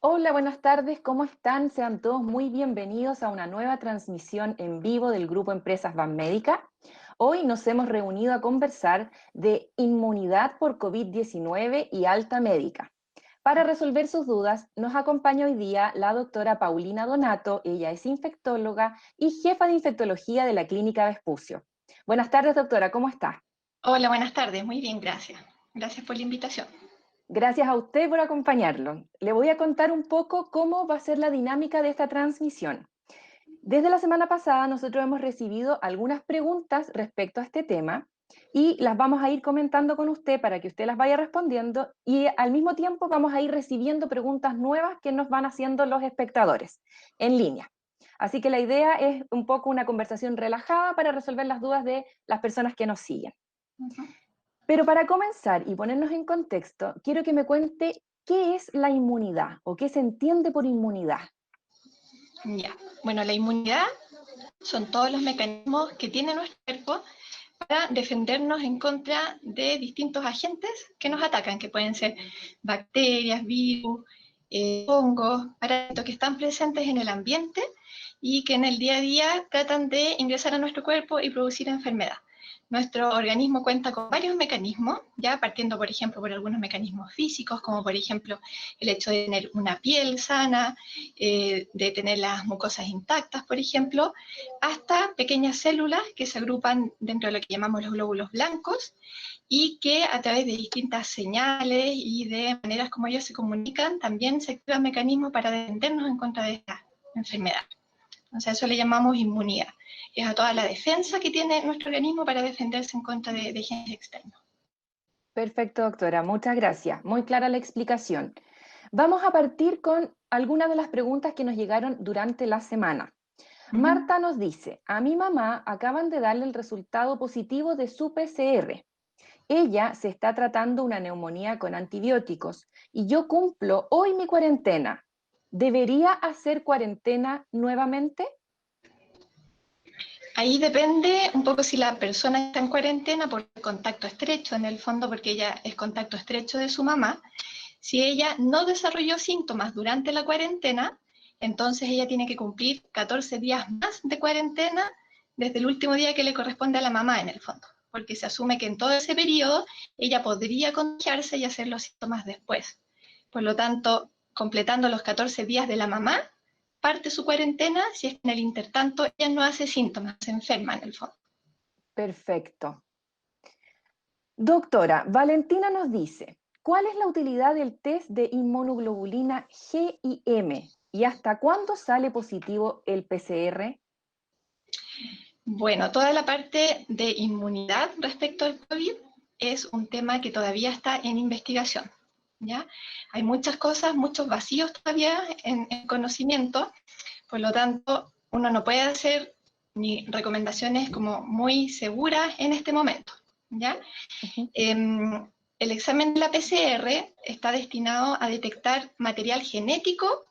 Hola, buenas tardes, ¿cómo están? Sean todos muy bienvenidos a una nueva transmisión en vivo del Grupo Empresas Banmédica. Hoy nos hemos reunido a conversar de inmunidad por COVID-19 y alta médica. Para resolver sus dudas, nos acompaña hoy día la doctora Paulina Donato. Ella es infectóloga y jefa de infectología de la Clínica Vespucio. Buenas tardes, doctora, ¿cómo está? Hola, buenas tardes. Muy bien, gracias. Gracias por la invitación. Gracias a usted por acompañarlo. Le voy a contar un poco cómo va a ser la dinámica de esta transmisión. Desde la semana pasada nosotros hemos recibido algunas preguntas respecto a este tema y las vamos a ir comentando con usted para que usted las vaya respondiendo y al mismo tiempo vamos a ir recibiendo preguntas nuevas que nos van haciendo los espectadores en línea. Así que la idea es un poco una conversación relajada para resolver las dudas de las personas que nos siguen. Ujú. Pero para comenzar y ponernos en contexto, quiero que me cuente qué es la inmunidad o qué se entiende por inmunidad. Ya. Bueno, la inmunidad son todos los mecanismos que tiene nuestro cuerpo para defendernos en contra de distintos agentes que nos atacan, que pueden ser bacterias, virus, hongos, parásitos que están presentes en el ambiente y que en el día a día tratan de ingresar a nuestro cuerpo y producir enfermedad. Nuestro organismo cuenta con varios mecanismos, ya partiendo, por ejemplo, por algunos mecanismos físicos, como por ejemplo el hecho de tener una piel sana, de tener las mucosas intactas, por ejemplo, hasta pequeñas células que se agrupan dentro de lo que llamamos los glóbulos blancos y que a través de distintas señales y de maneras como ellos se comunican, también se activan mecanismos para defendernos en contra de esta enfermedad. O sea, eso le llamamos inmunidad. Es a toda la defensa que tiene nuestro organismo para defenderse en contra de agentes externos. Perfecto, doctora, muchas gracias. Muy clara la explicación. Vamos a partir con algunas de las preguntas que nos llegaron durante la semana. Uh-huh. Marta nos dice, a mi mamá acaban de darle el resultado positivo de su PCR. Ella se está tratando una neumonía con antibióticos y yo cumplo hoy mi cuarentena. ¿Debería hacer cuarentena nuevamente? Ahí depende un poco si la persona está en cuarentena por contacto estrecho, en el fondo, porque ella es contacto estrecho de su mamá. Si ella no desarrolló síntomas durante la cuarentena, entonces ella tiene que cumplir 14 días más de cuarentena desde el último día que le corresponde a la mamá, en el fondo, porque se asume que en todo ese periodo ella podría contagiarse y hacer los síntomas después. Por lo tanto, completando los 14 días de la mamá, parte su cuarentena si es que en el intertanto ella no hace síntomas, se enferma en el fondo. Perfecto. Doctora, Valentina nos dice, ¿cuál es la utilidad del test de inmunoglobulina G y M? ¿Y hasta cuándo sale positivo el PCR? Bueno, toda la parte de inmunidad respecto al COVID es un tema que todavía está en investigación, ¿ya? Hay muchas cosas, muchos vacíos todavía en conocimiento, por lo tanto, uno no puede hacer ni recomendaciones como muy seguras en este momento, ¿ya? Ujú. El examen de la PCR está destinado a detectar material genético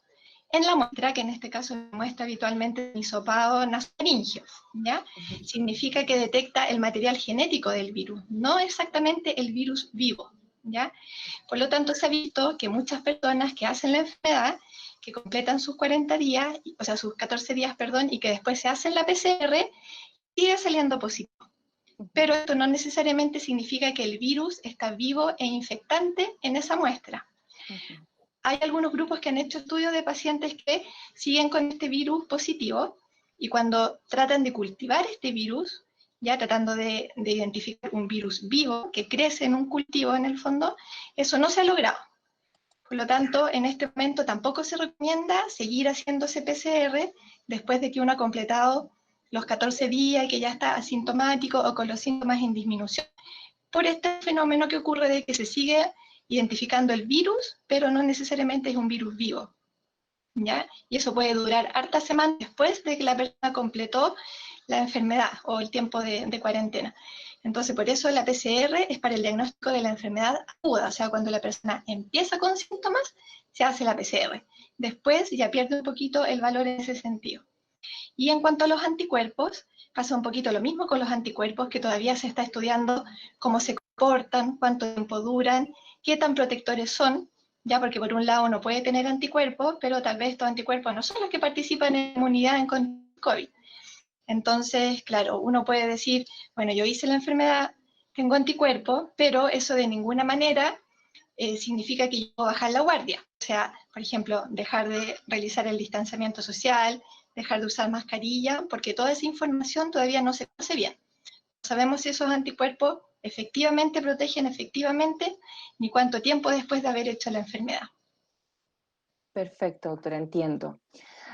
en la muestra, que en este caso muestra habitualmente el hisopado nasofaringeo, ¿ya? Ujú. Significa que detecta el material genético del virus, no exactamente el virus vivo, ¿ya? Por lo tanto, se ha visto que muchas personas que hacen la enfermedad, que completan sus 40 días, o sea, sus 14 días, perdón, y que después se hacen la PCR, sigue saliendo positivo. Pero esto no necesariamente significa que el virus está vivo e infectante en esa muestra. Ujú. Hay algunos grupos que han hecho estudios de pacientes que siguen con este virus positivo y cuando tratan de cultivar este virus, ya tratando de identificar un virus vivo que crece en un cultivo en el fondo, eso no se ha logrado. Por lo tanto, en este momento tampoco se recomienda seguir haciéndose PCR después de que uno ha completado los 14 días y que ya está asintomático o con los síntomas en disminución, por este fenómeno que ocurre de que se sigue identificando el virus, pero no necesariamente es un virus vivo, ¿ya? Y eso puede durar hartas semanas después de que la persona completó la enfermedad o el tiempo de cuarentena. Entonces, por eso la PCR es para el diagnóstico de la enfermedad aguda, o sea, cuando la persona empieza con síntomas, se hace la PCR. Después ya pierde un poquito el valor en ese sentido. Y en cuanto a los anticuerpos, pasa un poquito lo mismo con los anticuerpos, que todavía se está estudiando cómo se comportan, cuánto tiempo duran, qué tan protectores son, ya porque por un lado uno puede tener anticuerpos, pero tal vez estos anticuerpos no son los que participan en la inmunidad en contra del COVID. Entonces, claro, uno puede decir, bueno, yo hice la enfermedad, tengo anticuerpos, pero eso de ninguna manera significa que yo puedo bajar la guardia. O sea, por ejemplo, dejar de realizar el distanciamiento social, dejar de usar mascarilla, porque toda esa información todavía no se conoce bien. No sabemos si esos anticuerpos efectivamente protegen efectivamente, ni cuánto tiempo después de haber hecho la enfermedad. Perfecto, doctora, entiendo.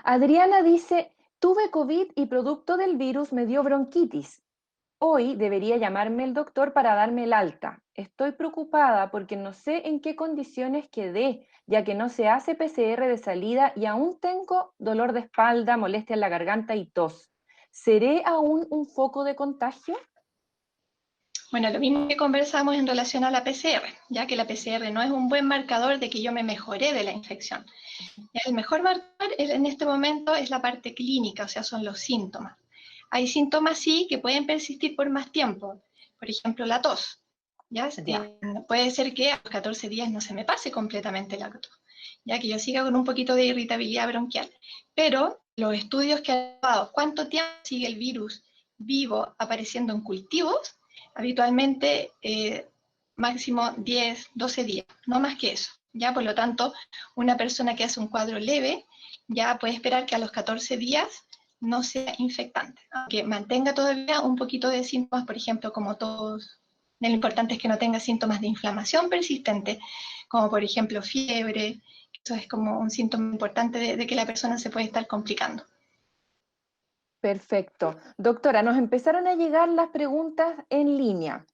Adriana dice, tuve COVID y producto del virus me dio bronquitis. Hoy debería llamarme el doctor para darme el alta. Estoy preocupada porque no sé en qué condiciones quedé, ya que no se hace PCR de salida y aún tengo dolor de espalda, molestia en la garganta y tos. ¿Seré aún un foco de contagio? Bueno, lo mismo que conversamos en relación a la PCR, ya que la PCR no es un buen marcador de que yo me mejoré de la infección. Ya el mejor marcador en este momento es la parte clínica, o sea, son los síntomas. Hay síntomas sí que pueden persistir por más tiempo, por ejemplo la tos. ¿Ya? Puede ser que a los 14 días no se me pase completamente la tos, ya que yo siga con un poquito de irritabilidad bronquial. Pero los estudios que han dado cuánto tiempo sigue el virus vivo apareciendo en cultivos, habitualmente máximo 10, 12 días, no más que eso. ¿Ya? Por lo tanto, una persona que hace un cuadro leve ya puede esperar que a los 14 días no sea infectante, aunque mantenga todavía un poquito de síntomas, por ejemplo, como tos. Lo importante es que no tenga síntomas de inflamación persistente, como por ejemplo fiebre. Eso es como un síntoma importante de que la persona se puede estar complicando. Perfecto. Doctora, nos empezaron a llegar las preguntas en línea.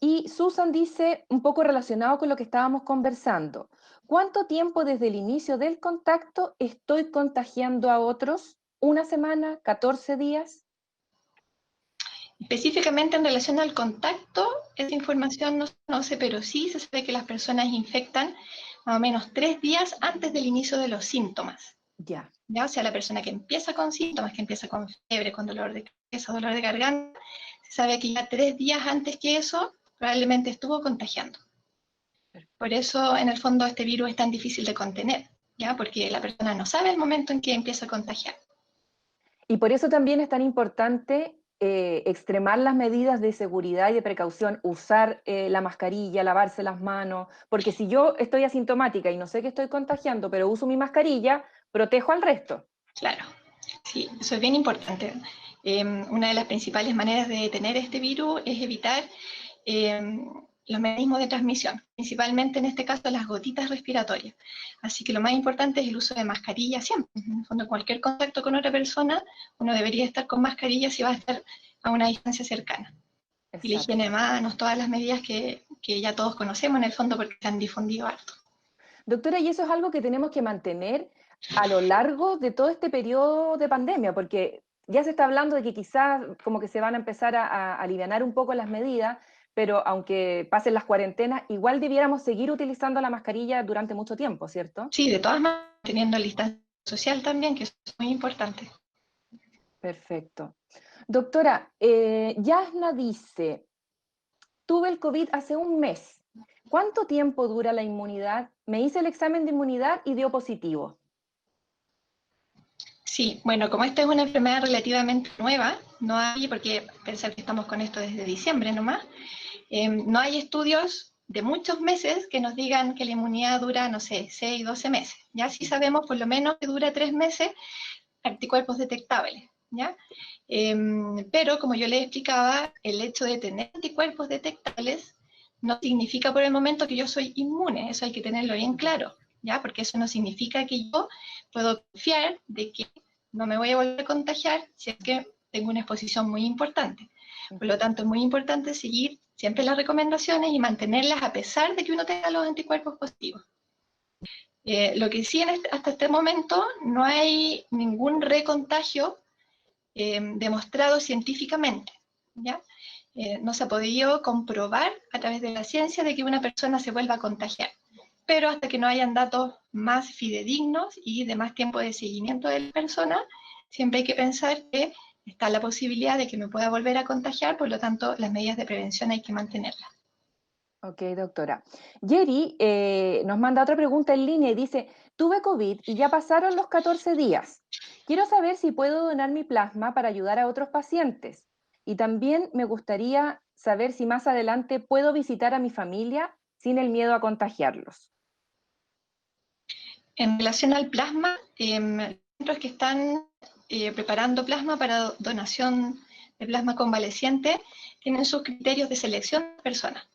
Y Susan dice, un poco relacionado con lo que estábamos conversando, ¿cuánto tiempo desde el inicio del contacto estoy contagiando a otros? ¿Una semana? ¿14 días? Específicamente en relación al contacto, esa información no se conoce, pero sí se sabe que las personas infectan más o menos 3 días antes del inicio de los síntomas. Ya. ¿Ya? O sea, la persona que empieza con síntomas, que empieza con fiebre, con dolor de cabeza, dolor de garganta, se sabe que ya 3 días antes que eso probablemente estuvo contagiando. Por eso, en el fondo, este virus es tan difícil de contener, ¿ya? Porque la persona no sabe el momento en que empieza a contagiar. Y por eso también es tan importante extremar las medidas de seguridad y de precaución, usar la mascarilla, lavarse las manos, porque si yo estoy asintomática y no sé que estoy contagiando, pero uso mi mascarilla, protejo al resto. Claro, sí, eso es bien importante. Una de las principales maneras de detener este virus es evitar los mecanismos de transmisión, principalmente en este caso las gotitas respiratorias. Así que lo más importante es el uso de mascarilla siempre. En el fondo, cualquier contacto con otra persona, uno debería estar con mascarilla si va a estar a una distancia cercana. Y la higiene de Exacto. manos, todas las medidas que ya todos conocemos en el fondo porque se han difundido harto. Doctora, y eso es algo que tenemos que mantener a lo largo de todo este periodo de pandemia, porque ya se está hablando de que quizás como que se van a empezar a alivianar un poco las medidas, pero aunque pasen las cuarentenas, igual debiéramos seguir utilizando la mascarilla durante mucho tiempo, ¿cierto? Sí, de todas maneras, teniendo el distancia social también, que es muy importante. Perfecto. Doctora, Yasna dice, tuve el COVID hace un mes. ¿Cuánto tiempo dura la inmunidad? Me hice el examen de inmunidad y dio positivo. Sí, bueno, como esta es una enfermedad relativamente nueva, no hay, porque pensar que estamos con esto desde diciembre nomás, no hay estudios de muchos meses que nos digan que la inmunidad dura, no sé, 6, 12 meses. Ya sí sabemos por lo menos que dura 3 meses anticuerpos detectables, ¿ya? Pero como yo les explicaba, el hecho de tener anticuerpos detectables no significa por el momento que yo soy inmune, eso hay que tenerlo bien claro, ¿ya? Porque eso no significa que yo puedo confiar de que no me voy a volver a contagiar si es que tengo una exposición muy importante. Por lo tanto, es muy importante seguir siempre las recomendaciones y mantenerlas a pesar de que uno tenga los anticuerpos positivos. Lo que sí hasta este momento no hay ningún recontagio demostrado científicamente, ¿ya? No se ha podido comprobar a través de la ciencia de que una persona se vuelva a contagiar, pero hasta que no hayan datos más fidedignos y de más tiempo de seguimiento de la persona, siempre hay que pensar que está la posibilidad de que me pueda volver a contagiar, por lo tanto las medidas de prevención hay que mantenerlas. Ok, doctora. Jerry nos manda otra pregunta en línea y dice, tuve COVID y ya pasaron los 14 días. Quiero saber si puedo donar mi plasma para ayudar a otros pacientes. Y también me gustaría saber si más adelante puedo visitar a mi familia sin el miedo a contagiarlos. En relación al plasma, centros que están preparando plasma para donación de plasma convaleciente tienen sus criterios de selección de personas.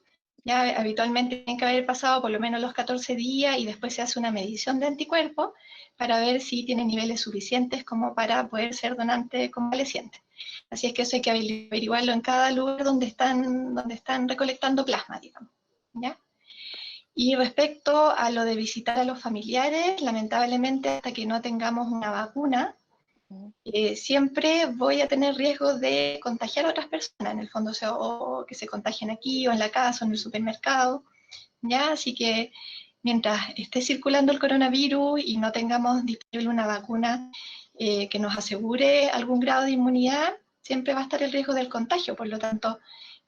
Ya habitualmente tienen que haber pasado por lo menos los 14 días y después se hace una medición de anticuerpos para ver si tienen niveles suficientes como para poder ser donante convaleciente. Así es que eso hay que averiguarlo en cada lugar donde están recolectando plasma, digamos. ¿Ya? Y respecto a lo de visitar a los familiares, lamentablemente hasta que no tengamos una vacuna, siempre voy a tener riesgo de contagiar a otras personas, en el fondo, o que se contagien aquí, o en la casa, o en el supermercado, ¿ya? Así que mientras esté circulando el coronavirus y no tengamos disponible una vacuna que nos asegure algún grado de inmunidad, siempre va a estar el riesgo del contagio. Por lo tanto,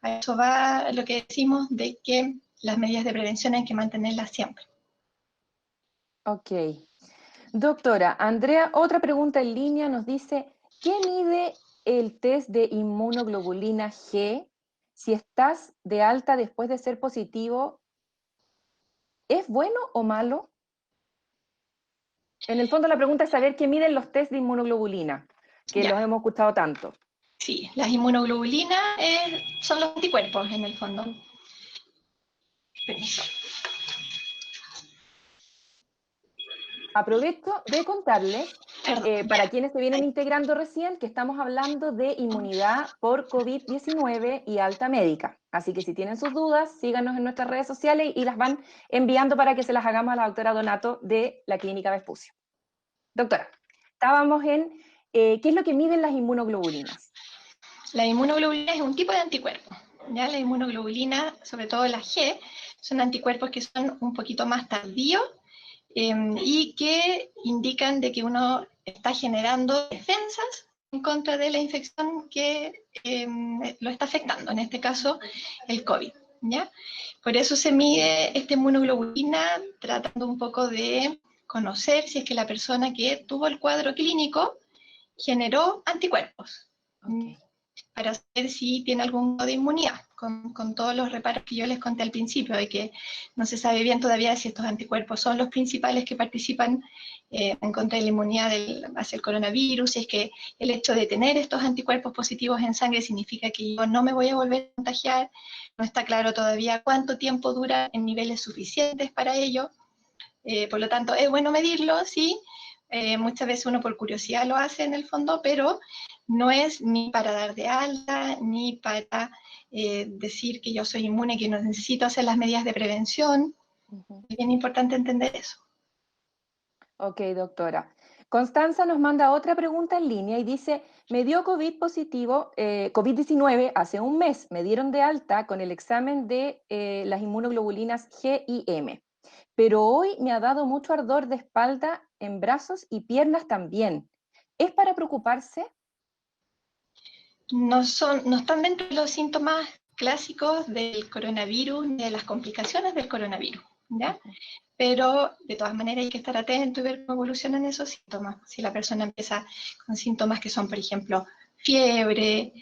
a eso va lo que decimos de que las medidas de prevención hay que mantenerlas siempre. Ok. Doctora, Andrea, otra pregunta en línea nos dice, ¿qué mide el test de inmunoglobulina G? Si estás de alta después de ser positivo, ¿es bueno o malo? En el fondo la pregunta es saber qué miden los test de inmunoglobulina, que Ya, los hemos escuchado tanto. sí, las inmunoglobulinas son los anticuerpos en el fondo. Permiso. Aprovecho de contarles, Perdón, para ya. quienes se vienen integrando recién, que estamos hablando de inmunidad por COVID-19 y alta médica. Así que si tienen sus dudas, síganos en nuestras redes sociales y las van enviando para que se las hagamos a la doctora Donato de la Clínica Vespucio. Doctora, estábamos en qué es lo que miden las inmunoglobulinas. La inmunoglobulina es un tipo de anticuerpo. ¿Ya? La inmunoglobulina, sobre todo la G, son anticuerpos que son un poquito más tardíos y que indican de que uno está generando defensas en contra de la infección que lo está afectando, en este caso el COVID. ¿Ya? Por eso se mide esta inmunoglobulina tratando un poco de conocer si es que la persona que tuvo el cuadro clínico generó anticuerpos. Okay. Para saber si tiene algún grado de inmunidad, con todos los reparos que yo les conté al principio, de que no se sabe bien todavía si estos anticuerpos son los principales que participan en contra de la inmunidad hacia el coronavirus, si es que el hecho de tener estos anticuerpos positivos en sangre significa que yo no me voy a volver a contagiar, no está claro todavía cuánto tiempo dura en niveles suficientes para ello, por lo tanto es bueno medirlo, sí, muchas veces uno por curiosidad lo hace en el fondo, pero no es ni para dar de alta, ni para decir que yo soy inmune, que no necesito hacer las medidas de prevención. Es bien importante entender eso. Ok, doctora. Constanza nos manda otra pregunta en línea y dice, me dio COVID positivo, COVID-19 hace un mes, me dieron de alta con el examen de las inmunoglobulinas G y M, pero hoy me ha dado mucho ardor de espalda en brazos y piernas también. ¿Es para preocuparse? No están dentro de los síntomas clásicos del coronavirus ni de las complicaciones del coronavirus, ¿ya? Pero de todas maneras hay que estar atento y ver cómo evolucionan esos síntomas. Si la persona empieza con síntomas que son, por ejemplo, fiebre,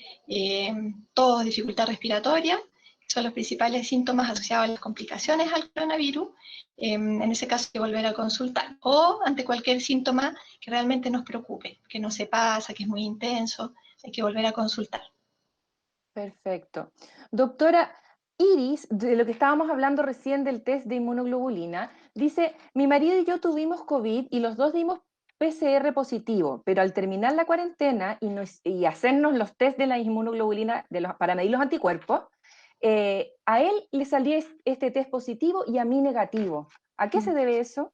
tos, dificultad respiratoria, que son los principales síntomas asociados a las complicaciones al coronavirus, en ese caso hay que volver a consultar. O ante cualquier síntoma que realmente nos preocupe, que no se pasa, que es muy intenso, hay que volver a consultar. Perfecto. Doctora Iris, de lo que estábamos hablando recién del test de inmunoglobulina, dice, mi marido y yo tuvimos COVID y los dos dimos PCR positivo, pero al terminar la cuarentena y hacernos los test de la inmunoglobulina para medir los anticuerpos, a él le salió este test positivo y a mí negativo. ¿A qué se debe eso?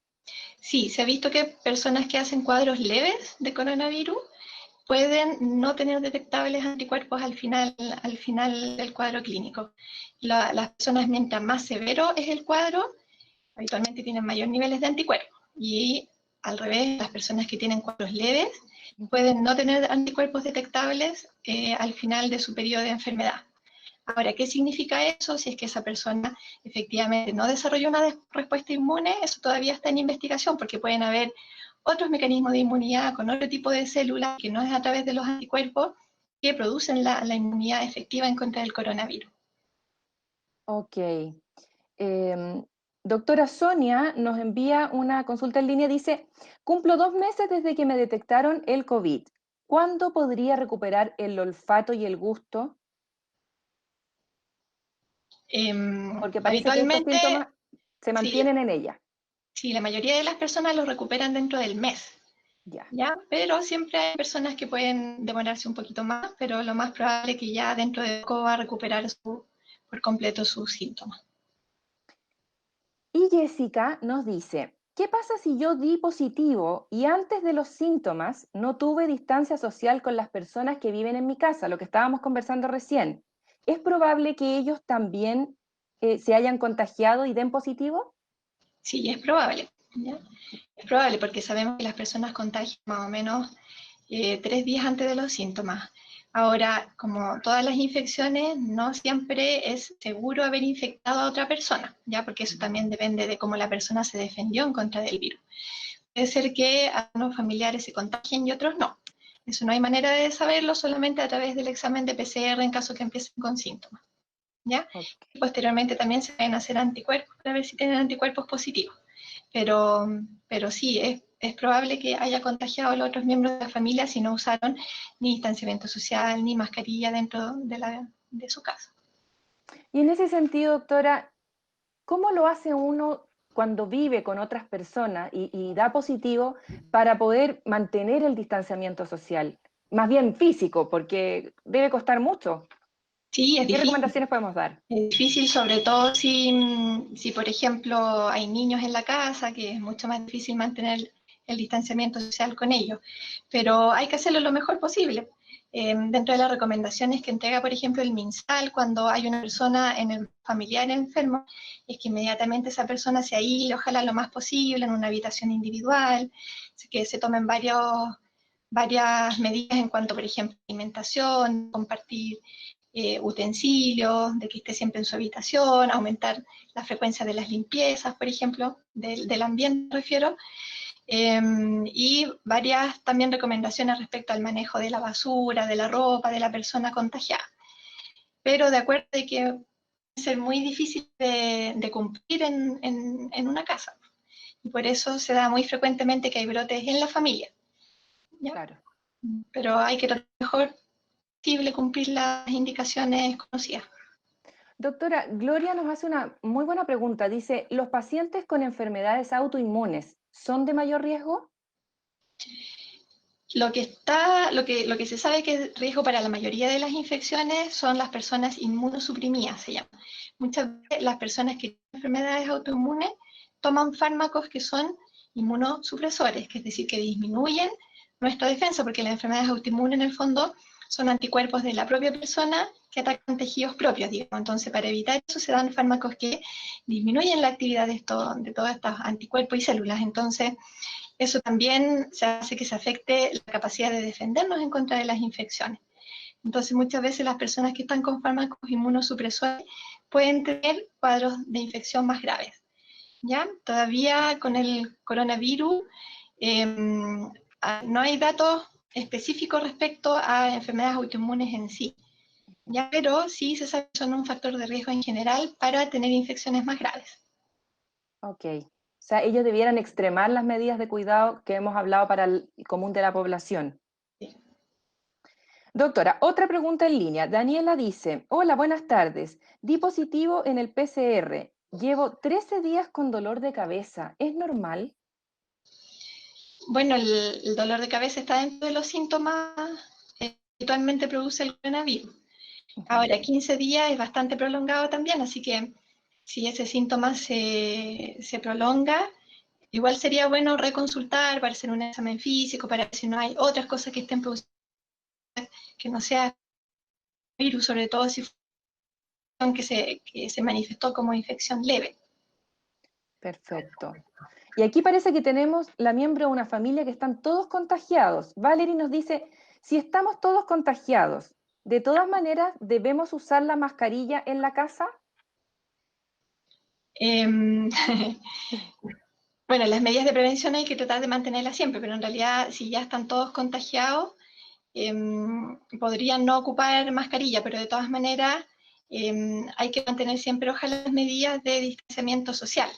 Sí, se ha visto que personas que hacen cuadros leves de coronavirus pueden no tener detectables anticuerpos al final del cuadro clínico. Las personas, mientras más severo es el cuadro, habitualmente tienen mayores niveles de anticuerpos. Y al revés, las personas que tienen cuadros leves pueden no tener anticuerpos detectables al final de su periodo de enfermedad. Ahora, ¿qué significa eso? Si es que esa persona efectivamente no desarrolló una respuesta inmune, eso todavía está en investigación, porque pueden haber otros mecanismos de inmunidad con otro tipo de células que no es a través de los anticuerpos que producen la inmunidad efectiva en contra del coronavirus. Ok. Doctora Sonia nos envía una consulta en línea, dice, cumplo 2 meses desde que me detectaron el COVID. ¿Cuándo podría recuperar el olfato y el gusto? Porque parece que estos Habitualmente, síntomas se sí, mantienen en ella. sí, la mayoría de las personas lo recuperan dentro del mes. Ya. ¿Ya? Pero siempre hay personas que pueden demorarse un poquito más, pero lo más probable es que ya dentro de poco va a recuperar por completo sus síntomas. Y Jessica nos dice, ¿qué pasa si yo di positivo y antes de los síntomas no tuve distancia social con las personas que viven en mi casa, lo que estábamos conversando recién? ¿Es probable que ellos también se hayan contagiado y den positivo? Sí, es probable. ¿Ya? Es probable porque sabemos que las personas contagian más o menos 3 días antes de los síntomas. Ahora, como todas las infecciones, no siempre es seguro haber infectado a otra persona, ¿ya? Porque eso también depende de cómo la persona se defendió en contra del virus. Puede ser que algunos familiares se contagien y otros no. Eso no hay manera de saberlo, solamente a través del examen de PCR en caso que empiecen con síntomas, ¿ya? Ok. Y posteriormente también se pueden hacer anticuerpos para ver si tienen anticuerpos positivos. Pero, pero sí, es probable que haya contagiado a los otros miembros de la familia si no usaron ni distanciamiento social ni mascarilla dentro de su casa. Y en ese sentido, doctora, ¿cómo lo hace uno cuando vive con otras personas y da positivo para poder mantener el distanciamiento social? Más bien físico, porque debe costar mucho. Sí, es ¿Qué difícil. recomendaciones podemos dar? Es difícil, sobre todo si, por ejemplo, hay niños en la casa, que es mucho más difícil mantener el distanciamiento social con ellos. Pero hay que hacerlo lo mejor posible. Dentro de las recomendaciones que entrega, por ejemplo, el MinSal, cuando hay una persona en el familiar enfermo, es que inmediatamente esa persona se aísle, ojalá lo más posible, en una habitación individual, que se tomen varias medidas en cuanto, por ejemplo, alimentación, compartir utensilios, de que esté siempre en su habitación, aumentar la frecuencia de las limpiezas, por ejemplo, del ambiente, me refiero, y varias también recomendaciones respecto al manejo de la basura, de la ropa, de la persona contagiada. Pero de acuerdo de que puede ser muy difícil de cumplir en una casa. Y por eso se da muy frecuentemente que hay brotes en la familia, ¿ya? Claro. Pero hay que tratar mejor posible cumplir las indicaciones conocidas. Doctora, Gloria nos hace una muy buena pregunta. Dice, ¿los pacientes con enfermedades autoinmunes son de mayor riesgo? Lo que se sabe que es riesgo para la mayoría de las infecciones son las personas inmunosuprimidas, se llama. Muchas veces las personas que tienen enfermedades autoinmunes toman fármacos que son inmunosupresores, que es decir, que disminuyen nuestra defensa, porque las enfermedades autoinmunes en el fondo son anticuerpos de la propia persona que atacan tejidos propios, digamos. Entonces, para evitar eso se dan fármacos que disminuyen la actividad de todos estos anticuerpos y células. Entonces, eso también se hace que se afecte la capacidad de defendernos en contra de las infecciones. Entonces, muchas veces las personas que están con fármacos inmunosupresores pueden tener cuadros de infección más graves. ¿Ya? Todavía con el coronavirus eh, no hay datos específicos respecto a enfermedades autoinmunes en sí, ¿ya? Pero sí se sabe que son un factor de riesgo en general para tener infecciones más graves. Ok. O sea, ellos debieran extremar las medidas de cuidado que hemos hablado para el común de la población. Sí. Doctora, otra pregunta en línea. Daniela dice, hola, buenas tardes. Di positivo en el PCR. Llevo 13 días con dolor de cabeza. ¿Es normal? Bueno, el dolor de cabeza está dentro de los síntomas que habitualmente produce el coronavirus. Ujú. Ahora, 15 días es bastante prolongado también, así que si ese síntoma se prolonga, igual sería bueno reconsultar para hacer un examen físico, para ver si no hay otras cosas que estén produciendo que no sea virus, sobre todo si fue que se manifestó como infección leve. Perfecto. Y aquí parece que tenemos la miembro de una familia que están todos contagiados. Valerie nos dice, si estamos todos contagiados, ¿De todas maneras debemos usar la mascarilla en la casa? Em, bueno, las medidas de prevención hay que tratar de mantenerlas siempre, pero en realidad si ya están todos contagiados, podrían no ocupar mascarilla, pero de todas maneras hay que mantener siempre, ojalá, las medidas de distanciamiento social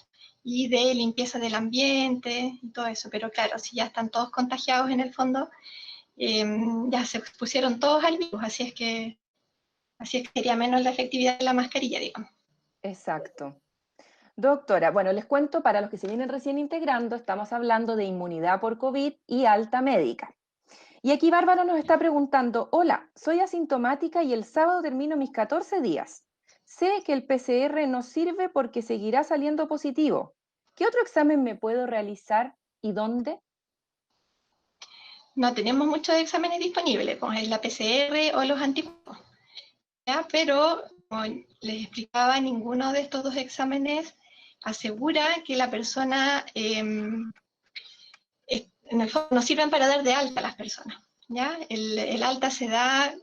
y de limpieza del ambiente y todo eso. Pero claro, si ya están todos contagiados en el fondo, ya se expusieron todos al virus, así es que sería menos la efectividad de la mascarilla, digamos. Exacto. Doctora, bueno, les cuento, para los que se vienen recién integrando, estamos hablando de inmunidad por COVID y alta médica. Y aquí Bárbara nos está preguntando, hola, soy asintomática y el sábado termino mis 14 días. Sé que el PCR no sirve porque seguirá saliendo positivo. ¿Qué otro examen me puedo realizar y dónde? No tenemos muchos exámenes disponibles, como es la PCR o los anticuerpos, ¿ya? Pero, como les explicaba, ninguno de estos dos exámenes asegura que la persona, en el fondo, no sirven para dar de alta a las personas, ¿ya? El alta se da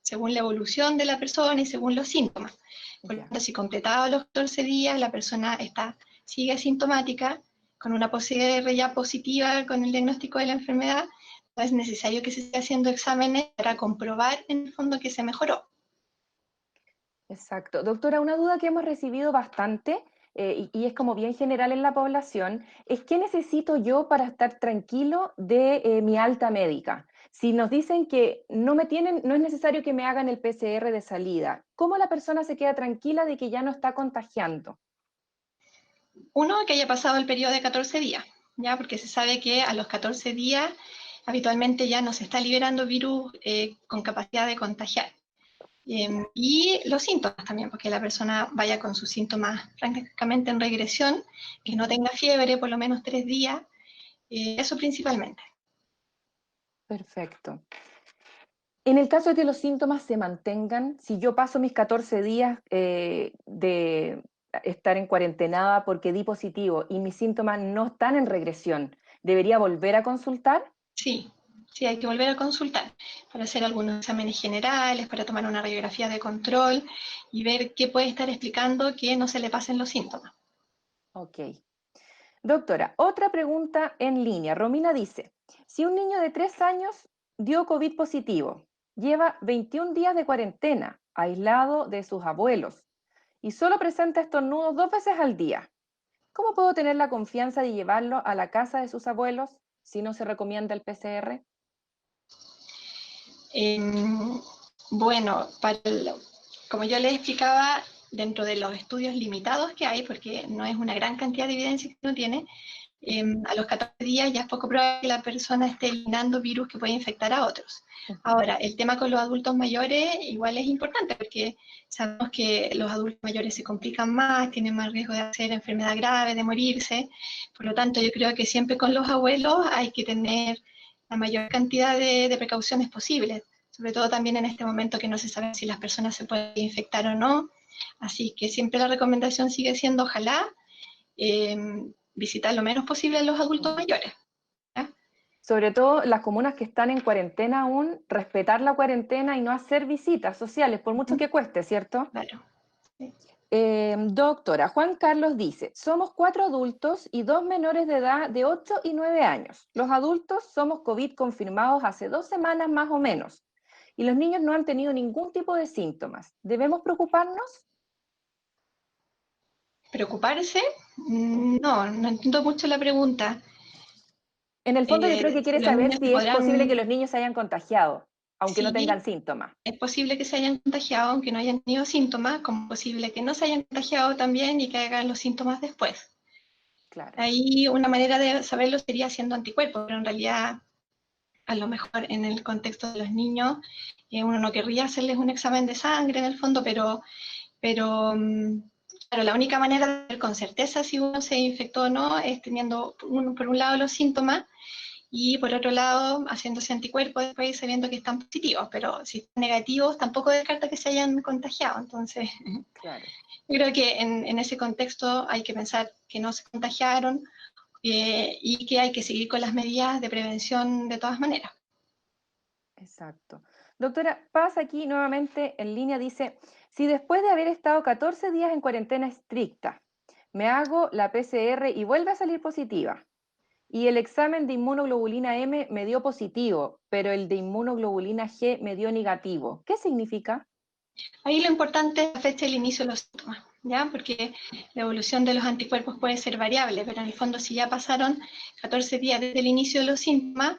según la evolución de la persona y según los síntomas. Por lo Ya, tanto, si completados los 14 días la persona sigue asintomática, con una PCR ya positiva con el diagnóstico de la enfermedad, no es necesario que se esté haciendo exámenes para comprobar en el fondo que se mejoró. exacto. Doctora, una duda que hemos recibido bastante y es como bien general en la población, es qué necesito yo para estar tranquilo de mi alta médica. Si nos dicen que no me tienen, no es necesario que me hagan el PCR de salida, ¿cómo la persona se queda tranquila de que ya no está contagiando? Uno, que haya pasado el periodo de 14 días, ¿ya? Porque se sabe que a los 14 días habitualmente ya no se está liberando virus con capacidad de contagiar. Y los síntomas también, porque la persona vaya con sus síntomas francamente en regresión, que no tenga fiebre por lo menos 3 días, eso principalmente. Perfecto. En el caso de que los síntomas se mantengan, si yo paso mis 14 días de estar en cuarentenada porque di positivo y mis síntomas no están en regresión, ¿debería volver a consultar? Sí, sí, hay que volver a consultar para hacer algunos exámenes generales, para tomar una radiografía de control y ver qué puede estar explicando que no se le pasen los síntomas. Ok. Doctora, otra pregunta en línea. Romina dice, si un niño de 3 años dio COVID positivo, lleva 21 días de cuarentena, aislado de sus abuelos, y solo presenta estornudos 2 veces al día, ¿cómo puedo tener la confianza de llevarlo a la casa de sus abuelos si no se recomienda el PCR? Eh, bueno, como yo les explicaba, dentro de los estudios limitados que hay, porque no es una gran cantidad de evidencia que uno tiene, a los 14 días ya es poco probable que la persona esté eliminando virus que puede infectar a otros. Ujú. Ahora, el tema con los adultos mayores igual es importante porque sabemos que los adultos mayores se complican más, tienen más riesgo de hacer enfermedad grave, de morirse. Por lo tanto, yo creo que siempre con los abuelos hay que tener la mayor cantidad de precauciones posibles, sobre todo también en este momento que no se sabe si las personas se pueden infectar o no. Así que siempre la recomendación sigue siendo, ojalá, eh, visitar lo menos posible a los adultos mayores. ¿Ya? Sobre todo las comunas que están en cuarentena aún, respetar la cuarentena y no hacer visitas sociales, por mucho que cueste, ¿cierto? Claro. Sí. Doctora, Juan Carlos dice, somos 4 adultos y 2 menores de edad de 8 y 9 años. Los adultos somos COVID confirmados hace 2 semanas más o menos y los niños no han tenido ningún tipo de síntomas. ¿Debemos preocuparnos? ¿Preocuparse? No entiendo mucho la pregunta. En el fondo yo creo que quiere Los saber niños se si es posible que podrán, los niños se hayan contagiado, aunque no sí, tengan síntomas. es posible que se hayan contagiado aunque no hayan tenido síntomas, como posible que no se hayan contagiado también y que hagan los síntomas después. Claro. Ahí una manera de saberlo sería haciendo anticuerpos, pero en realidad a lo mejor en el contexto de los niños uno no querría hacerles un examen de sangre en el fondo, pero claro, la única manera de ver con certeza si uno se infectó o no es teniendo por un lado los síntomas y por otro lado haciéndose anticuerpos después sabiendo que están positivos, pero si están negativos tampoco descarta que se hayan contagiado. Entonces, Claro, yo creo que en ese contexto hay que pensar que no se contagiaron y que hay que seguir con las medidas de prevención de todas maneras. exacto. Doctora, Paz aquí nuevamente en línea dice, si después de haber estado 14 días en cuarentena estricta, me hago la PCR y vuelve a salir positiva, y el examen de inmunoglobulina M me dio positivo, pero el de inmunoglobulina G me dio negativo, ¿qué significa? Ahí lo importante es la fecha del inicio de los síntomas, ¿ya? Porque la evolución de los anticuerpos puede ser variable, pero en el fondo si ya pasaron 14 días desde el inicio de los síntomas,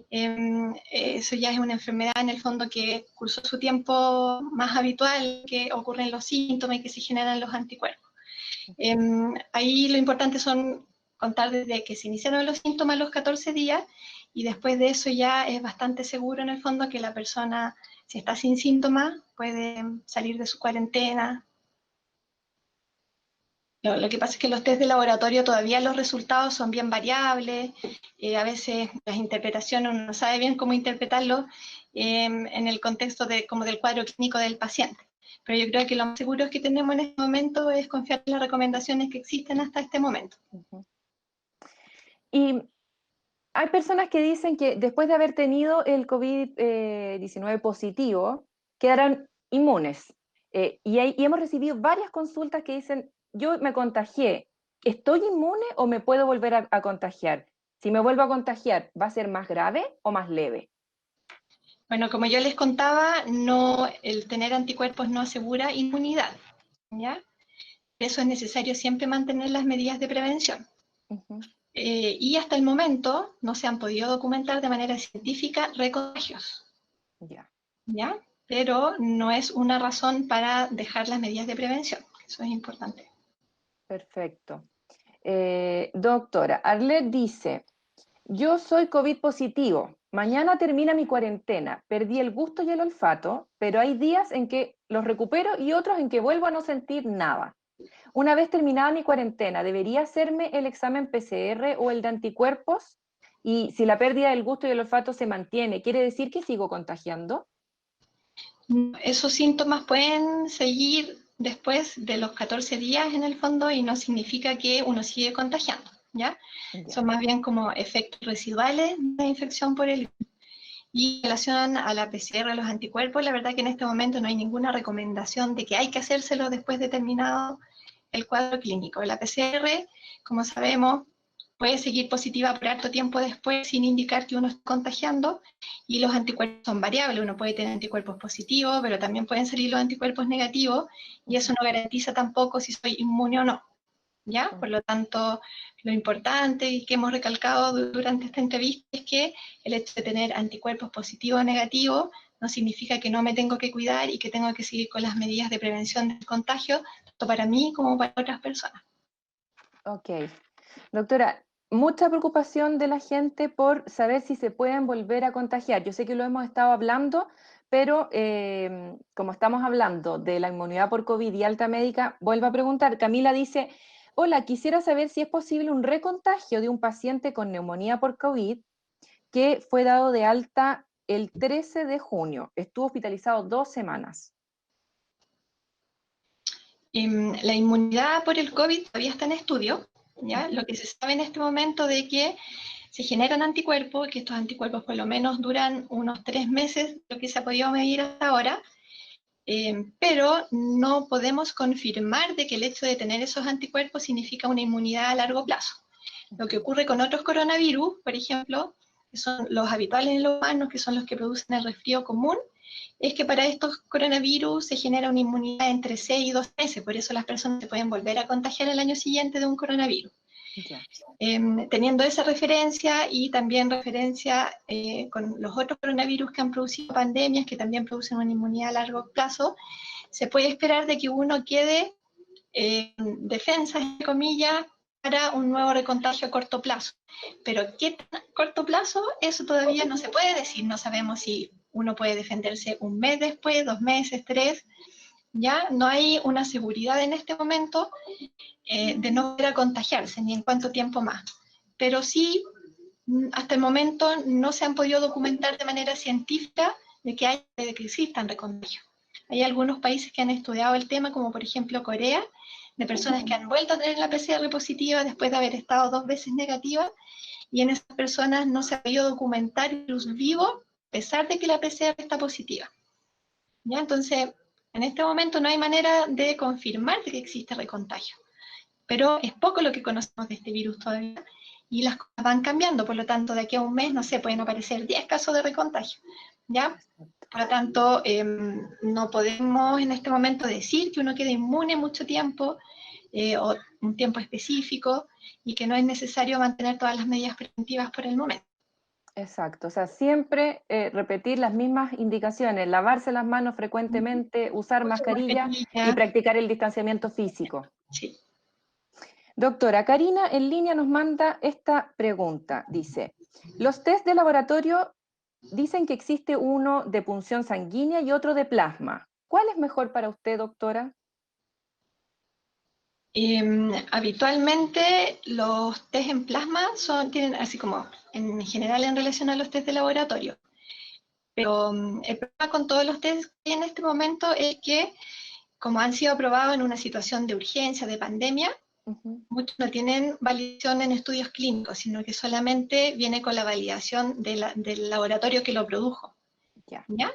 eso ya es una enfermedad en el fondo que cursó su tiempo más habitual, que ocurren los síntomas y que se generan los anticuerpos. Ahí lo importante son contar desde que se iniciaron los síntomas los 14 días y después de eso ya es bastante seguro en el fondo que la persona, si está sin síntomas, puede salir de su cuarentena. Lo que pasa es que los test de laboratorio todavía los resultados son bien variables, a veces las interpretaciones uno no sabe bien cómo interpretarlo en el contexto como del cuadro clínico del paciente. Pero yo creo que lo más seguro que tenemos en este momento es confiar en las recomendaciones que existen hasta este momento. Y hay personas que dicen que después de haber tenido el COVID-19 positivo, quedaron inmunes. Y hemos recibido varias consultas que dicen, yo me contagié, ¿estoy inmune o me puedo volver a contagiar? Si me vuelvo a contagiar, ¿va a ser más grave o más leve? Bueno, como yo les contaba, no, el tener anticuerpos no asegura inmunidad, ¿ya? Por eso es necesario siempre mantener las medidas de prevención. Y hasta el momento no se han podido documentar de manera científica recontagios, ¿ya? Pero no es una razón para dejar las medidas de prevención, eso es importante. Perfecto. Doctora, Arlet dice, yo soy COVID positivo, mañana termina mi cuarentena, perdí el gusto y el olfato, pero hay días en que los recupero y otros en que vuelvo a no sentir nada. Una vez terminada mi cuarentena, ¿debería hacerme el examen PCR o el de anticuerpos? Y si la pérdida del gusto y el olfato se mantiene, ¿quiere decir que sigo contagiando? Esos síntomas pueden seguir después de los 14 días en el fondo y no significa que uno sigue contagiando, ¿ya? Son más bien como efectos residuales de infección por el virus. Y en relación a la PCR, a los anticuerpos, la verdad que en este momento no hay ninguna recomendación de que hay que hacérselo después de terminado el cuadro clínico. La PCR, como sabemos, puede seguir positiva por harto tiempo después sin indicar que uno está contagiando y los anticuerpos son variables. Uno puede tener anticuerpos positivos, pero también pueden salir los anticuerpos negativos y eso no garantiza tampoco si soy inmune o no. ¿Ya? Por lo tanto, lo importante y que hemos recalcado durante esta entrevista es que el hecho de tener anticuerpos positivos o negativos no significa que no me tengo que cuidar y que tengo que seguir con las medidas de prevención del contagio, tanto para mí como para otras personas. Ok. Doctora, mucha preocupación de la gente por saber si se pueden volver a contagiar. Yo sé que lo hemos estado hablando, pero como estamos hablando de la inmunidad por COVID y alta médica, vuelvo a preguntar. Camila dice, hola, quisiera saber si es posible un recontagio de un paciente con neumonía por COVID que fue dado de alta el 13 de junio. Estuvo hospitalizado 2 semanas. La inmunidad por el COVID todavía está en estudio, ¿ya? Lo que se sabe en este momento de que se generan anticuerpos, que estos anticuerpos por lo menos duran unos 3 meses, lo que se ha podido medir hasta ahora, pero no podemos confirmar de que el hecho de tener esos anticuerpos significa una inmunidad a largo plazo. Lo que ocurre con otros coronavirus, por ejemplo, que son los habituales en los humanos, que son los que producen el resfrío común, es que para estos coronavirus se genera una inmunidad entre 6 y 2 meses, por eso las personas se pueden volver a contagiar el año siguiente de un coronavirus. Teniendo esa referencia y también referencia con los otros coronavirus que han producido pandemias, que también producen una inmunidad a largo plazo, se puede esperar de que uno quede defensa, entre comillas, para un nuevo recontagio a corto plazo. Pero ¿qué tan corto plazo? Eso todavía no se puede decir. No sabemos si uno puede defenderse un mes después, 2 meses, 3. Ya no hay una seguridad en este momento de no volver a contagiarse, ni en cuánto tiempo más. Pero sí, hasta el momento no se han podido documentar de manera científica de que existan recontagios. Hay algunos países que han estudiado el tema, como por ejemplo Corea, de personas que han vuelto a tener la PCR positiva después de haber estado 2 veces negativa, y en esas personas no se ha podido documentar el virus vivo pesar de que la PCR está positiva. ¿Ya? Entonces, en este momento no hay manera de confirmar de que existe recontagio, pero es poco lo que conocemos de este virus todavía y las cosas van cambiando, por lo tanto, de aquí a un mes, no sé, pueden aparecer 10 casos de recontagio, ¿ya? Por lo tanto, no podemos en este momento decir que uno quede inmune mucho tiempo o un tiempo específico y que no es necesario mantener todas las medidas preventivas por el momento. Exacto, o sea, siempre repetir las mismas indicaciones, lavarse las manos frecuentemente, usar Mucha mascarilla y mascarilla. practicar el distanciamiento físico. Sí. Doctora, Karina en línea nos manda esta pregunta. Dice, los test de laboratorio dicen que existe uno de punción sanguínea y otro de plasma. ¿Cuál es mejor para usted, doctora? Habitualmente los test en plasma tienen así como en general en relación a los test de laboratorio. Pero el problema con todos los test que hay en este momento es que, como han sido aprobados en una situación de urgencia, de pandemia, muchos no tienen validación en estudios clínicos, sino que solamente viene con la validación del laboratorio que lo produjo. Ya. ¿Ya?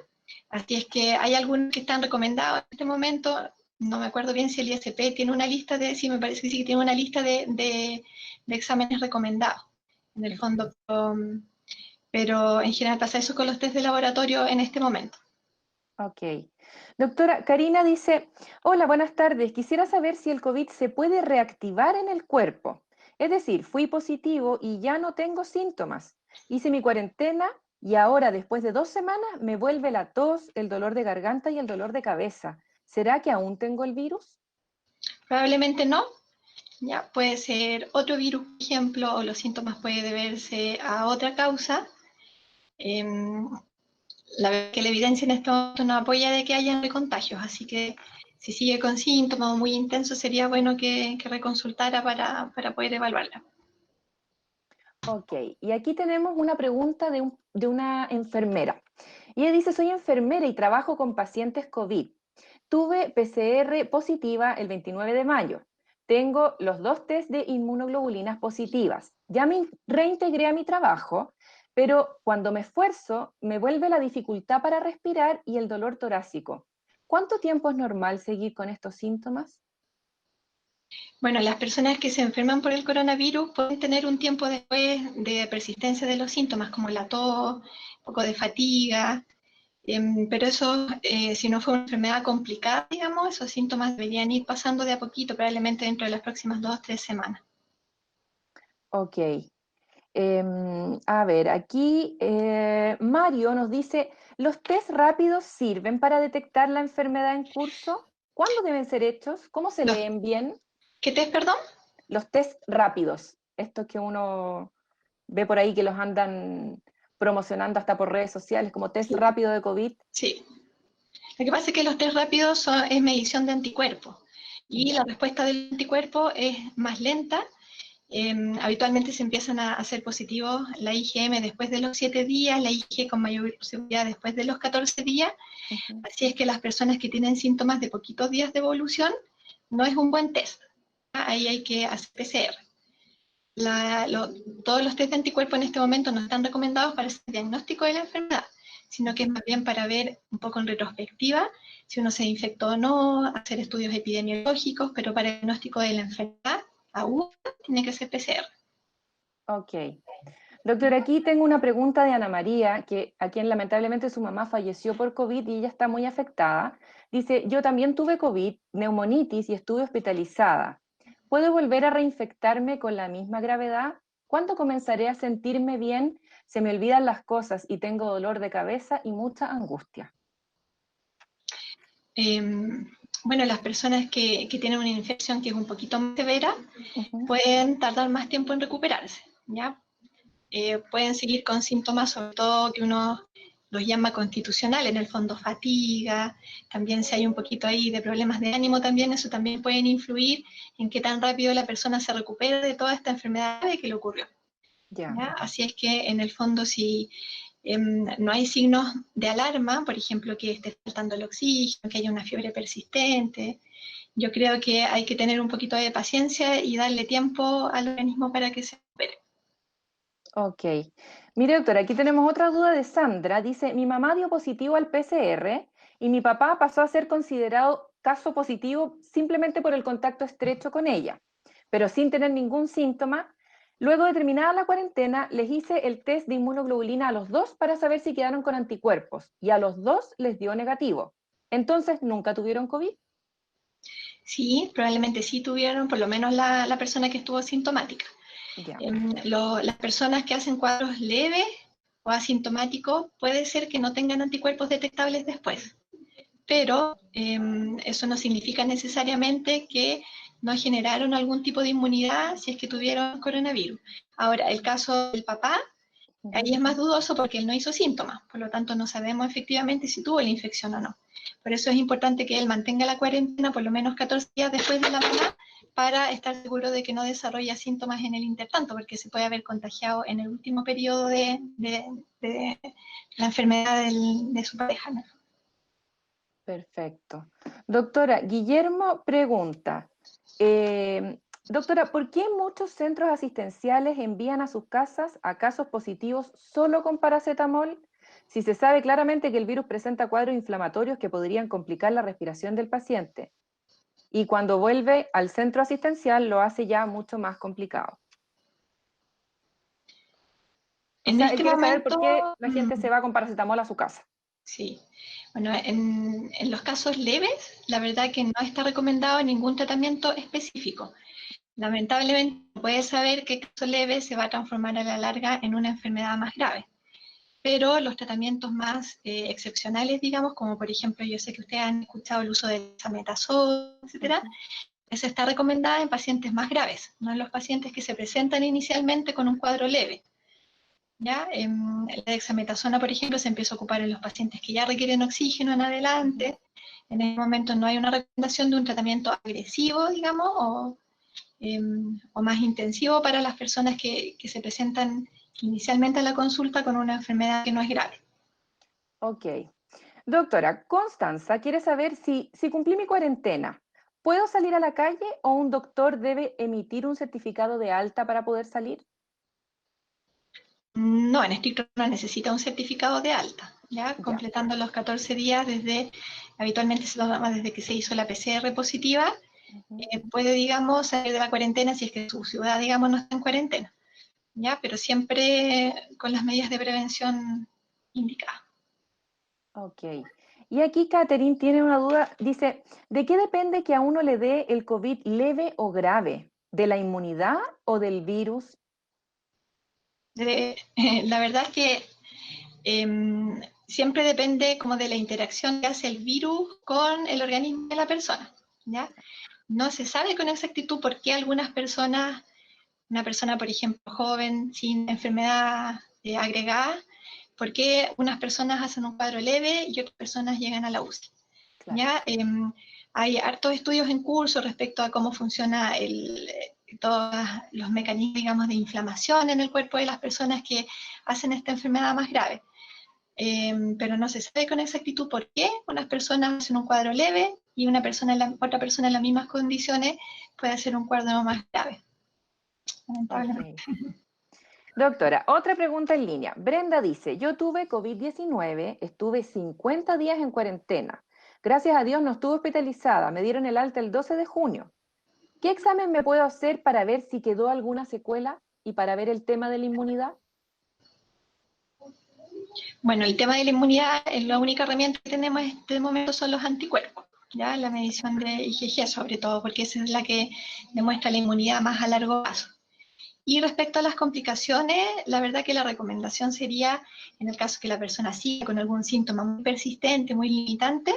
Así es que hay algunos que están recomendados en este momento. No me acuerdo bien si el ISP tiene una lista sí, me parece que sí que tiene una lista de exámenes recomendados. En el fondo, pero en general pasa eso con los test de laboratorio en este momento. Ok. Doctora, Karina dice, hola, buenas tardes. Quisiera saber si el COVID se puede reactivar en el cuerpo. Es decir, fui positivo y ya no tengo síntomas. Hice mi cuarentena y ahora, después de 2 semanas, me vuelve la tos, el dolor de garganta y el dolor de cabeza. ¿Será que aún tengo el virus? Probablemente no. Ya puede ser otro virus, por ejemplo, o los síntomas pueden deberse a otra causa. La verdad que la evidencia en este momento no apoya de que haya contagios, así que si sigue con síntomas muy intensos, sería bueno que reconsultara para poder evaluarla. Ok, y aquí tenemos una pregunta de una enfermera. Y ella dice, soy enfermera y trabajo con pacientes COVID. Tuve PCR positiva el 29 de mayo. Tengo los 2 test de inmunoglobulinas positivas. Ya me reintegré a mi trabajo, pero cuando me esfuerzo me vuelve la dificultad para respirar y el dolor torácico. ¿Cuánto tiempo es normal seguir con estos síntomas? Bueno, las personas que se enferman por el coronavirus pueden tener un tiempo después de persistencia de los síntomas, como la tos, un poco de fatiga, pero eso, si no fue una enfermedad complicada, digamos, esos síntomas deberían ir pasando de a poquito, probablemente dentro de las próximas 2 o 3 semanas. Ok. A ver, aquí Mario nos dice, ¿los test rápidos sirven para detectar la enfermedad en curso? ¿Cuándo deben ser hechos? ¿Cómo se Los, leen bien? ¿Qué test, perdón? Los test rápidos, estos que uno ve por ahí que los andan promocionando hasta por redes sociales, como test Sí, rápido de COVID. sí. Lo que pasa es que los test rápidos es medición de anticuerpos y la Ya. respuesta del anticuerpo es más lenta. Habitualmente se empiezan a hacer positivos la IgM después de los 7 días, la IG con mayor seguridad después de los 14 días. Ujú. Así es que las personas que tienen síntomas de poquitos días de evolución no es un buen test. Ahí hay que hacer PCR. Todos los test de anticuerpos en este momento no están recomendados para el diagnóstico de la enfermedad, sino que es más bien para ver un poco en retrospectiva si uno se infectó o no, hacer estudios epidemiológicos, pero para el diagnóstico de la enfermedad aún tiene que ser PCR. Ok. Doctor, aquí tengo una pregunta de Ana María, a quien lamentablemente su mamá falleció por COVID y ella está muy afectada. Dice, yo también tuve COVID, neumonitis y estuve hospitalizada. ¿Puedo volver a reinfectarme con la misma gravedad? ¿Cuándo comenzaré a sentirme bien? Se me olvidan las cosas y tengo dolor de cabeza y mucha angustia. Bueno, las personas que tienen una infección que es un poquito más severa Ujú. pueden tardar más tiempo en recuperarse, ¿ya? Pueden seguir con síntomas, sobre todo que uno los llama constitucional, en el fondo fatiga, también si hay un poquito ahí de problemas de ánimo también, eso también puede influir en qué tan rápido la persona se recupere de toda esta enfermedad que le ocurrió. Ya. ¿Ya? Así es que en el fondo si no hay signos de alarma, por ejemplo que esté faltando el oxígeno, que haya una fiebre persistente, yo creo que hay que tener un poquito de paciencia y darle tiempo al organismo para que se recupere. Ok. Mire, doctora, aquí tenemos otra duda de Sandra. Dice, mi mamá dio positivo al PCR y mi papá pasó a ser considerado caso positivo simplemente por el contacto estrecho con ella, pero sin tener ningún síntoma. Luego de terminada la cuarentena, les hice el test de inmunoglobulina a los dos para saber si quedaron con anticuerpos y a los dos les dio negativo. Entonces, ¿nunca tuvieron COVID? Sí, probablemente sí tuvieron, por lo menos la persona que estuvo sintomática. Ya. Las personas que hacen cuadros leves o asintomáticos puede ser que no tengan anticuerpos detectables después, pero eso no significa necesariamente que no generaron algún tipo de inmunidad si es que tuvieron coronavirus. Ahora, el caso del papá, ahí es más dudoso porque él no hizo síntomas, por lo tanto no sabemos efectivamente si tuvo la infección o no. Por eso es importante que él mantenga la cuarentena por lo menos 14 días después de la mamá para estar seguro de que no desarrolla síntomas en el intertanto, porque se puede haber contagiado en el último periodo de la enfermedad de su pareja, ¿no? Perfecto. Doctora, Guillermo pregunta, doctora, ¿por qué muchos centros asistenciales envían a sus casas a casos positivos solo con paracetamol? Si se sabe claramente que el virus presenta cuadros inflamatorios que podrían complicar la respiración del paciente. Y cuando vuelve al centro asistencial lo hace ya mucho más complicado. O En sea, él este quiere saber por momento, qué la gente se va con paracetamol a su casa. sí. Bueno, en los casos leves, la verdad que no está recomendado ningún tratamiento específico. Lamentablemente, puede saber que el caso leve se va a transformar a la larga en una enfermedad más grave. Pero los tratamientos más excepcionales, digamos, como por ejemplo, yo sé que ustedes han escuchado el uso del dexametasona, etcétera, esa está recomendada en pacientes más graves, no en los pacientes que se presentan inicialmente con un cuadro leve. ¿Ya? La dexametasona, por ejemplo, se empieza a ocupar en los pacientes que ya requieren oxígeno en adelante. En este momento no hay una recomendación de un tratamiento agresivo, digamos, o más intensivo para las personas que se presentan inicialmente a la consulta con una enfermedad que no es grave. Ok. Doctora, Constanza quiere saber si cumplí mi cuarentena, ¿puedo salir a la calle o un doctor debe emitir un certificado de alta para poder salir? No, en estricto no necesita un certificado de alta, ¿ya? Ya. Completando los 14 días habitualmente se lo llama desde que se hizo la PCR positiva, Ujú. puede, digamos, salir de la cuarentena si es que su ciudad, digamos, no está en cuarentena, ¿ya? Pero siempre con las medidas de prevención indicadas. Ok. Y aquí Catherine tiene una duda, dice, ¿de qué depende que a uno le dé el COVID leve o grave? ¿De la inmunidad o del virus? La verdad es que siempre depende como de la interacción que hace el virus con el organismo de la persona, ¿ya? No se sabe con exactitud por qué algunas personas, una persona, por ejemplo, joven, sin enfermedad agregada, por qué unas personas hacen un cuadro leve y otras personas llegan a la UCI. Claro. ¿Ya? Hay hartos estudios en curso respecto a cómo funciona todos los mecanismos, digamos, de inflamación en el cuerpo de las personas que hacen esta enfermedad más grave. Pero no se sabe con exactitud por qué unas personas hacen un cuadro leve y otra persona en las mismas condiciones puede hacer un cuadro más grave, lamentablemente. Ok. Doctora, otra pregunta en línea. Brenda dice, yo tuve COVID-19, estuve 50 días en cuarentena. Gracias a Dios no estuve hospitalizada, me dieron el alta el 12 de junio. ¿Qué examen me puedo hacer para ver si quedó alguna secuela y para ver el tema de la inmunidad? Bueno, el tema de la inmunidad, la única herramienta que tenemos en este momento son los anticuerpos, ¿ya? La medición de IgG sobre todo, porque esa es la que demuestra la inmunidad más a largo plazo. Y respecto a las complicaciones, la verdad que la recomendación sería, en el caso que la persona siga con algún síntoma muy persistente, muy limitante,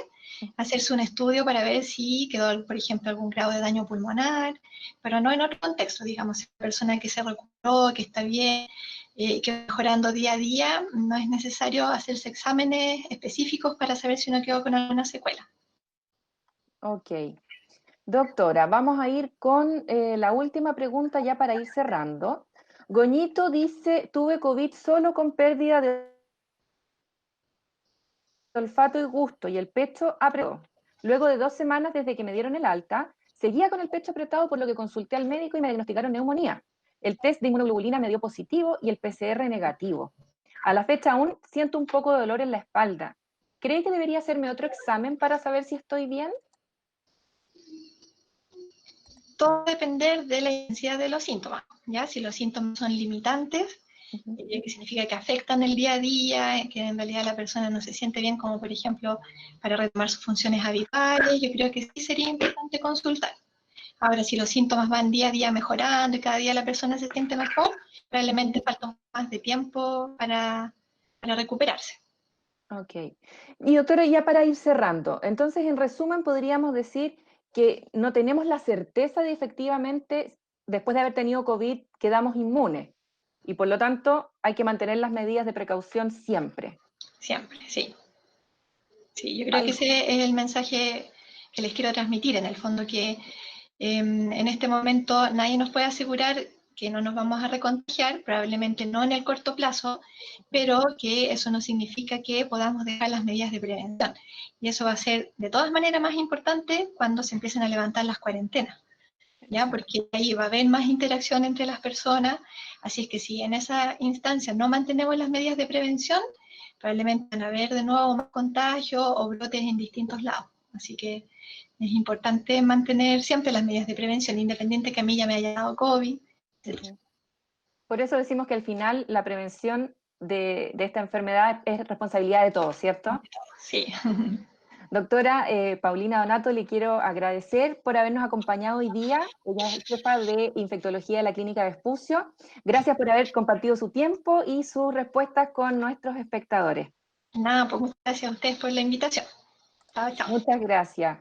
hacerse un estudio para ver si quedó, por ejemplo, algún grado de daño pulmonar, pero no en otro contexto, digamos, si la persona que se recuperó, que está bien, que va mejorando día a día, no es necesario hacerse exámenes específicos para saber si uno quedó con alguna secuela. Ok. Doctora, vamos a ir con la última pregunta ya para ir cerrando. Goñito dice, tuve COVID solo con pérdida de olfato y gusto y el pecho apretado. Luego de 2 semanas desde que me dieron el alta, seguía con el pecho apretado por lo que consulté al médico y me diagnosticaron neumonía. El test de inmunoglobulina me dio positivo y el PCR negativo. A la fecha aún siento un poco de dolor en la espalda. ¿Cree que debería hacerme otro examen para saber si estoy bien? Todo va a depender de la intensidad de los síntomas, ¿ya? Si los síntomas son limitantes, que significa que afectan el día a día, que en realidad la persona no se siente bien, como por ejemplo para retomar sus funciones habituales, yo creo que sí sería importante consultar. Ahora, si los síntomas van día a día mejorando y cada día la persona se siente mejor, probablemente falta un poco más de tiempo para recuperarse. Ok. Y doctora, ya para ir cerrando, entonces en resumen podríamos decir que no tenemos la certeza de efectivamente, después de haber tenido COVID, quedamos inmunes. Y por lo tanto hay que mantener las medidas de precaución siempre. Siempre, sí. Sí, yo creo que Algo. ese es el mensaje que les quiero transmitir, en el fondo, que en este momento nadie nos puede asegurar que no nos vamos a recontagiar, probablemente no en el corto plazo, pero que eso no significa que podamos dejar las medidas de prevención. Y eso va a ser de todas maneras más importante cuando se empiecen a levantar las cuarentenas, ¿ya? Porque ahí va a haber más interacción entre las personas, así es que si en esa instancia no mantenemos las medidas de prevención, probablemente van a haber de nuevo más contagios o brotes en distintos lados. Así que es importante mantener siempre las medidas de prevención, independiente que a mí ya me haya dado COVID, etc. Por eso decimos que al final la prevención de esta enfermedad es responsabilidad de todos, ¿cierto? Sí. Doctora Paulina Donato, le quiero agradecer por habernos acompañado hoy día. Ella es jefa de infectología de la Clínica Vespucio. Gracias por haber compartido su tiempo y sus respuestas con nuestros espectadores. Nada, pues muchas gracias a ustedes por la invitación. Chao, chao. Muchas gracias.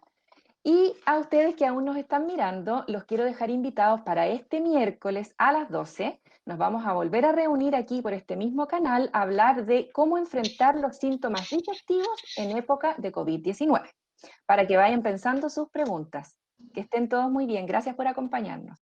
Y a ustedes que aún nos están mirando, los quiero dejar invitados para este miércoles a las 12. Nos vamos a volver a reunir aquí por este mismo canal a hablar de cómo enfrentar los síntomas digestivos en época de COVID-19, para que vayan pensando sus preguntas. Que estén todos muy bien. Gracias por acompañarnos.